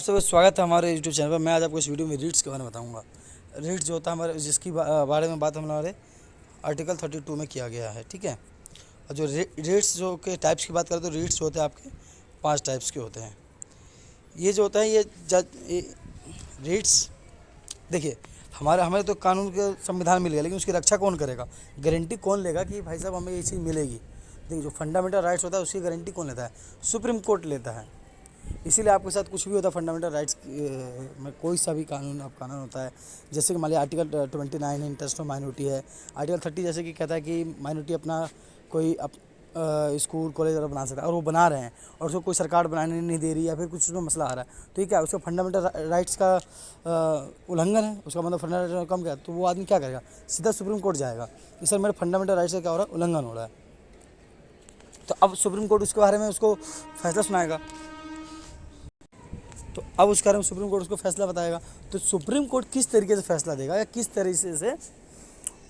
सभी स्वागत है हमारे यूट्यूब चैनल पर। मैं आज आपको इस वीडियो में रीट्स के बारे में बताऊंगा। रीट्स जो होता है हमारे, जिसकी बारे में बात हमारे आर्टिकल 32 में किया गया है, ठीक है। और जो रीट्स जो के टाइप्स की बात करें तो रीट्स जो होते हैं आपके 5 टाइप्स के होते हैं। ये जो होता है ये रीट्स, देखिए हमारे हमें तो कानून के संविधान मिल गया, लेकिन उसकी रक्षा कौन करेगा, गारंटी कौन लेगा कि भाई साहब हमें ये चीज़ मिलेगी। देखिए जो फंडामेंटल राइट्स होता है उसकी गारंटी कौन लेता है, सुप्रीम कोर्ट लेता है। इसीलिए आपके साथ कुछ भी होता है फंडामेंटल राइट्स में, कोई सा भी कानून होता है, जैसे कि मान लिया आर्टिकल 29 है, इंटरेस्ट ऑफ माइनॉरिटी है। आर्टिकल 30 जैसे कि कहता है कि माइनॉरिटी अपना कोई स्कूल कॉलेज वगैरह बना सकता है, और वो बना रहे हैं और उसको कोई सरकार बनाने नहीं दे रही, या फिर कुछ उसमें मसला आ रहा है, तो ये क्या है, उसका फंडामेंटल राइट्स का उल्लंघन है। उसका मतलब फंडामेंटल कम क्या, तो वो आदमी क्या करेगा, सीधा सुप्रीम कोर्ट जाएगा कि सर मेरे फंडामेंटल राइट्स का क्या हो रहा है, उल्लंघन हो रहा है। तो अब सुप्रीम कोर्ट उसके बारे में उसको फैसला सुनाएगा। तो अब उस बारे में सुप्रीम कोर्ट उसको फैसला बताएगा। तो सुप्रीम कोर्ट किस तरीके से फैसला देगा, या किस तरीके से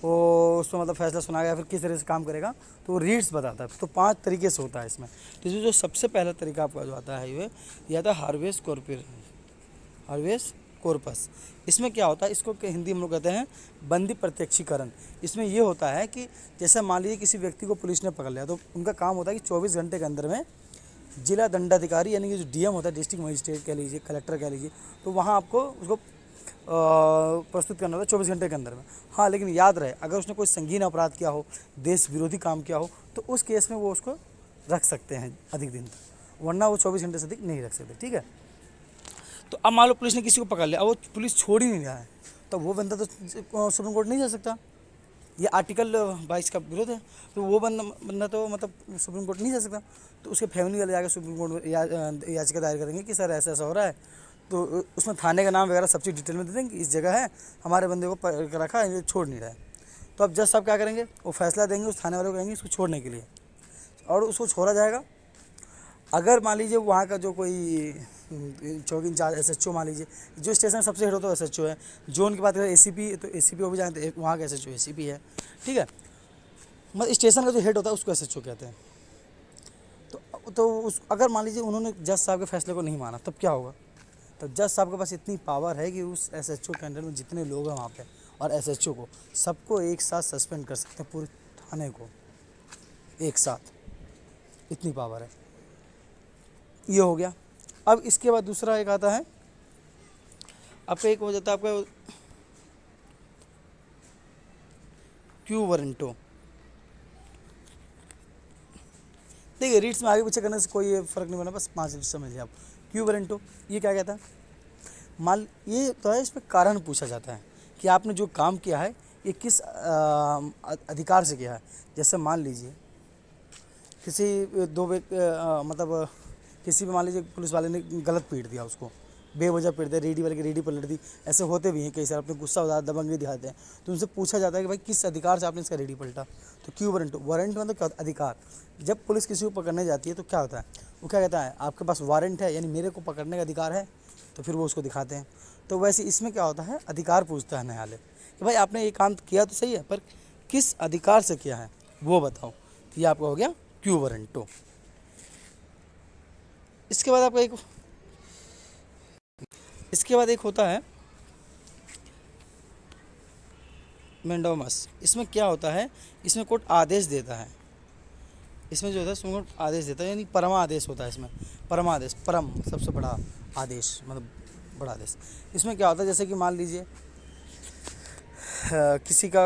वो उसको मतलब फैसला सुनाएगा, या फिर किस तरीके से काम करेगा, तो वो रीट्स बताता है। तो 5 तरीके से होता है इसमें। तो इसमें जो सबसे पहला तरीका आपका जो आता है ये आता है हार्वेस कॉर्पस। इसमें क्या होता है, इसको हिंदी में लोग कहते हैं बंदी प्रत्यक्षीकरण। इसमें ये होता है कि जैसे मान लीजिए किसी व्यक्ति को पुलिस ने पकड़ लिया, तो उनका काम होता है कि 24 घंटे के अंदर में जिला दंडाधिकारी यानी कि जो डीएम होता है, डिस्ट्रिक्ट मजिस्ट्रेट कह लीजिए, कलेक्टर कह लीजिए, तो वहाँ आपको उसको प्रस्तुत करना होता है 24 घंटे के अंदर में। हाँ, लेकिन याद रहे अगर उसने कोई संगीन अपराध किया हो, देश विरोधी काम किया हो, तो उस केस में वो उसको रख सकते हैं अधिक दिन तक, वरना वो 24 घंटे से अधिक नहीं रख सकते, ठीक है। तो अब मान लो पुलिस ने किसी को पकड़ लिया, अब वो पुलिस छोड़ ही नहीं रहा है, तो वो बंदा तो सुप्रीम कोर्ट नहीं जा सकता, ये आर्टिकल 22 का विरोध है। तो वो बंदा तो मतलब सुप्रीम कोर्ट नहीं जा सकता। तो उसके फैमिली वाले जाकर सुप्रीम कोर्ट में याचिका दायर करेंगे कि सर ऐसा ऐसा हो रहा है, तो उसमें थाने का नाम वगैरह सब चीज़ डिटेल में दे देंगे, इस जगह है, हमारे बंदे को रखा है, छोड़ नहीं रहा है। तो अब जज साहब क्या करेंगे, वो फैसला देंगे, उस थाने वाले को कहेंगे इसको छोड़ने के लिए, और उसको छोड़ा जाएगा। अगर मान लीजिए वहाँ का जो कोई चौकी इंचार्ज एसएचओ, मान लीजिए जो स्टेशन सबसे हेड होता है एसएचओ है, जोन की बात करें एसीपी, तो एसीपी वो भी जानते हैं, वहाँ का एसएचओ एसीपी है, ठीक है। मतलब स्टेशन का जो हेड होता है उसको एसएचओ कहते हैं। तो उस अगर मान लीजिए उन्होंने जज साहब के फैसले को नहीं माना, तब क्या होगा, तब जज साहब के पास इतनी पावर है कि उस एसएचओ के अंडर में जितने लोग हैं वहाँ पे, और एसएचओ को सबको एक साथ सस्पेंड कर सकते हैं, पूरे थाने को एक साथ, इतनी पावर है। ये हो गया। अब इसके बाद दूसरा एक आता है आपका, एक हो जाता है आपका क्यू वारंटो। देखिए रीट्स में आगे पीछे करने से कोई फ़र्क नहीं बना, बस 5 रीट्स समझ लिया आप। क्यू वारंटो ये क्या कहता है, मान ये तो है, इसमें कारण पूछा जाता है कि आपने जो काम किया है ये किस अधिकार से किया है। जैसे मान लीजिए किसी मतलब किसी भी मान लीजिए पुलिस वाले ने गलत पीट दिया, उसको बेवजह पीट दिया, रेडी वाले की रेडी पलट दी, ऐसे होते भी हैं कई सारे, अपने गुस्सा हो जाता, दबंगी दिखाते हैं, तो उनसे पूछा जाता है कि भाई किस अधिकार से आपने इसका रेडी पलटा। तो क्यों वारंट मतलब क्या, अधिकार। जब पुलिस किसी को पकड़ने जाती है तो क्या होता है, वो क्या कहता है आपके पास वारंट है, यानी मेरे को पकड़ने का अधिकार है, तो फिर वो उसको दिखाते हैं। तो वैसे इसमें क्या होता है, अधिकार पूछता है न्यायालय कि भाई आपने ये काम किया तो सही है, पर किस अधिकार से किया है वो बताओ। तो ये आपका हो गया क्यू वारंटो। इसके बाद आपका एक होता है मैंडोमस। इसमें क्या होता है, इसमें कोर्ट आदेश देता है, इसमें जो होता है सुप्रीम कोर्ट आदेश देता है, यानी परमा आदेश होता है इसमें। परमादेश, परम सबसे बड़ा आदेश, मतलब बड़ा आदेश। इसमें क्या होता है, जैसे कि मान लीजिए किसी का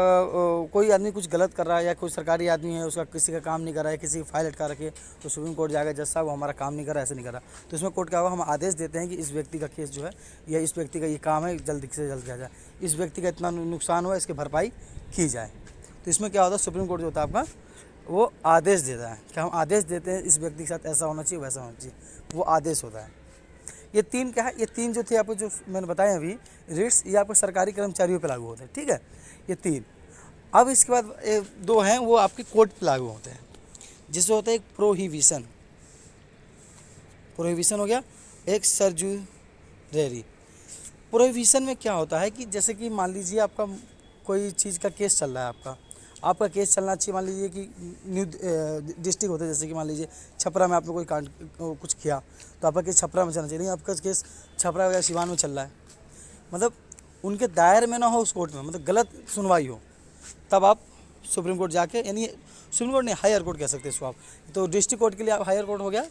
कोई आदमी कुछ गलत कर रहा है, या कोई सरकारी आदमी है उसका किसी का काम नहीं कर रहा है, किसी की फाइल अटका रखी है, तो सुप्रीम कोर्ट जाएगा, जज साहब वो हमारा काम नहीं कर रहा है, ऐसे नहीं कर रहा। तो इसमें कोर्ट क्या होगा, हम आदेश देते हैं कि इस व्यक्ति का केस जो है, या इस व्यक्ति का ये काम है, जल्द से जल्द किया जाए, इस व्यक्ति का इतना नुकसान हुआ, इसकी भरपाई की जाए। तो इसमें क्या होता है, सुप्रीम कोर्ट जो होता है आपका वो आदेश देता है कि हम आदेश देते हैं इस व्यक्ति के साथ ऐसा होना चाहिए, वैसा होना चाहिए, वो आदेश होता है। ये 3 क्या है, ये 3 जो थे आपको, जो मैंने बताए अभी रीट्स, ये आपको सरकारी कर्मचारियों पर लागू होते हैं, ठीक है, ये 3। अब इसके बाद 2 हैं वो आपके कोर्ट पे लागू होते हैं, जिससे होता है एक प्रोहिबिशन हो गया, एक सर्जुरेरी। प्रोहिबिशन में क्या होता है कि जैसे कि मान लीजिए आपका कोई चीज़ का केस चल रहा है आपका, आपका केस चलना चाहिए, मान लीजिए कि न्यू डिस्ट्रिक्ट होता है, जैसे कि मान लीजिए छपरा में आपने कोई कांड कुछ किया तो आपका केस छपरा में चलना चाहिए, लेकिन आपका केस छपरा या सिवान में चल रहा है, मतलब उनके दायरे में ना हो उस कोर्ट में, मतलब गलत सुनवाई हो, तब आप सुप्रीम कोर्ट जाके, यानी सुप्रीम कोर्ट नहीं, हायर कोर्ट कह सकते हैं इसको आप। तो डिस्ट्रिक्ट कोर्ट के लिए आप हायर कोर्ट हो गया,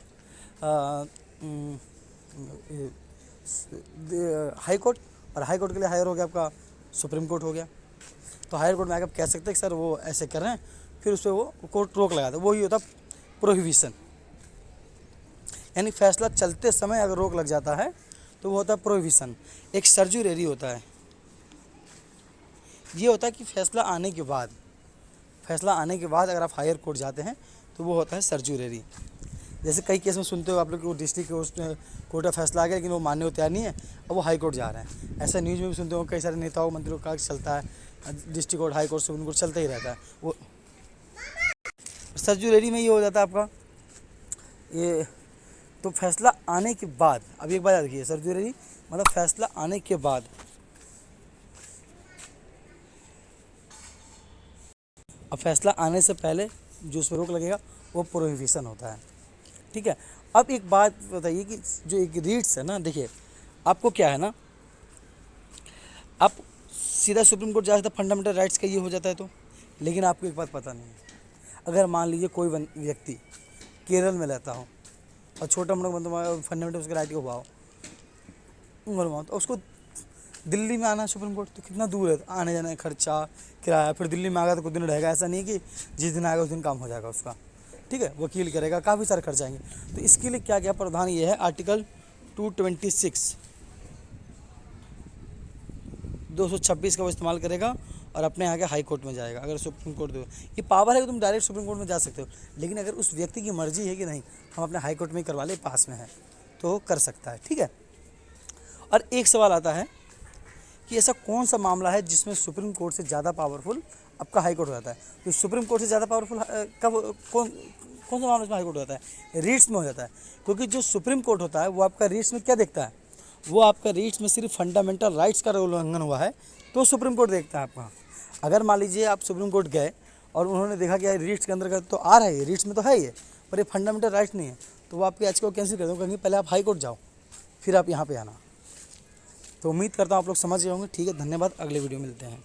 हाई कोर्ट, और हाई कोर्ट के लिए हायर हो गया आपका सुप्रीम कोर्ट हो गया। तो हायर कोर्ट में आकर आप कह सकते हैं कि सर वो ऐसे कर रहे हैं, फिर उस पर वो कोर्ट रोक लगाता है, वही होता प्रोहिबिशन, यानी फैसला चलते समय अगर रोक लग जाता है तो वो होता है प्रोहिबिशन। एक सर्जुरेरी होता है, ये होता है कि फैसला आने के बाद, फैसला आने के बाद अगर आप हायर कोर्ट जाते हैं तो वो होता है सर्जुरेरी। जैसे कई केस में सुनते हो आप लोग कि वो डिस्ट्रिक्ट कोर्ट का फैसला आ गया लेकिन वो मानने को तैयार नहीं है, अब वो हाई कोर्ट जा रहे हैं। ऐसा न्यूज़ में भी सुनते हो, कई सारे नेताओं मंत्रियों का चलता है, district court, high court, supreme court चलता ही रहता है। वो सर्जुरेरी में ये हो जाता है आपका ये, तो फैसला आने के बाद, अब एक बात याद रखिए, सर्जुरेरी मतलब फैसला आने के बाद, अब फैसला आने से पहले जो उस पर रोक लगेगा वो प्रोहिबिशन होता है, ठीक है। अब एक बात बताइए कि जो एक रीट्स है ना, देखिए आपको क्या है ना, आप सीधा सुप्रीम कोर्ट जा सकते, फंडामेंटल राइट्स का ये हो जाता है तो, लेकिन आपको एक बात पता नहीं है, अगर मान लीजिए कोई व्यक्ति केरल में रहता हो और छोटा मोटा मतलब फंडामेंटल उसके राइट को हुआ हो, तो उसको दिल्ली में आना है सुप्रीम कोर्ट, तो कितना दूर है, आने जाने का खर्चा, किराया, फिर दिल्ली में आएगा तो कुछ दिन रहेगा, ऐसा नहीं कि जिस दिन आएगा उस दिन काम हो जाएगा उसका, ठीक है, वकील करेगा, काफ़ी सारे खर्च आएंगे। तो इसके लिए क्या क्या प्रावधान ये है, आर्टिकल 226 226 का वो इस्तेमाल करेगा और अपने यहाँ के हाई कोर्ट में जाएगा। अगर सुप्रीम कोर्ट दो, ये पावर है कि तुम डायरेक्ट सुप्रीम कोर्ट में जा सकते हो, लेकिन अगर उस व्यक्ति की मर्जी है कि नहीं हम अपने हाई कोर्ट में ही करवा ले, पास में है, तो कर सकता है, ठीक है। और एक सवाल आता है कि ऐसा कौन सा मामला है जिसमें सुप्रीम कोर्ट से ज़्यादा पावरफुल आपका हाई कोर्ट हो जाता है। तो सुप्रीम कोर्ट से ज़्यादा पावरफुल कब कौन कौन सा मामला इसमें हाई कोर्ट हो जाता है, रीट्स में हो जाता है, क्योंकि जो सुप्रीम कोर्ट होता है वो आपका रीट्स में क्या देखता है, वो आपका रीट्स में सिर्फ फंडामेंटल राइट्स का उल्लंघन हुआ है तो सुप्रीम कोर्ट देखता है आपका। अगर मान लीजिए आप सुप्रीम कोर्ट गए और उन्होंने देखा कि रीट्स के अंदर तो आ रहा है, रीट्स में तो है ये, पर ये फंडामेंटल राइट्स नहीं है, तो वो आपकी याचिका को कैंसिल कर देंगे, कहेंगे पहले आप हाई कोर्ट जाओ फिर आप यहाँ पे आना। तो उम्मीद करता हूँ आप लोग समझ गए होंगे, ठीक है, धन्यवाद, अगले वीडियो मिलते हैं।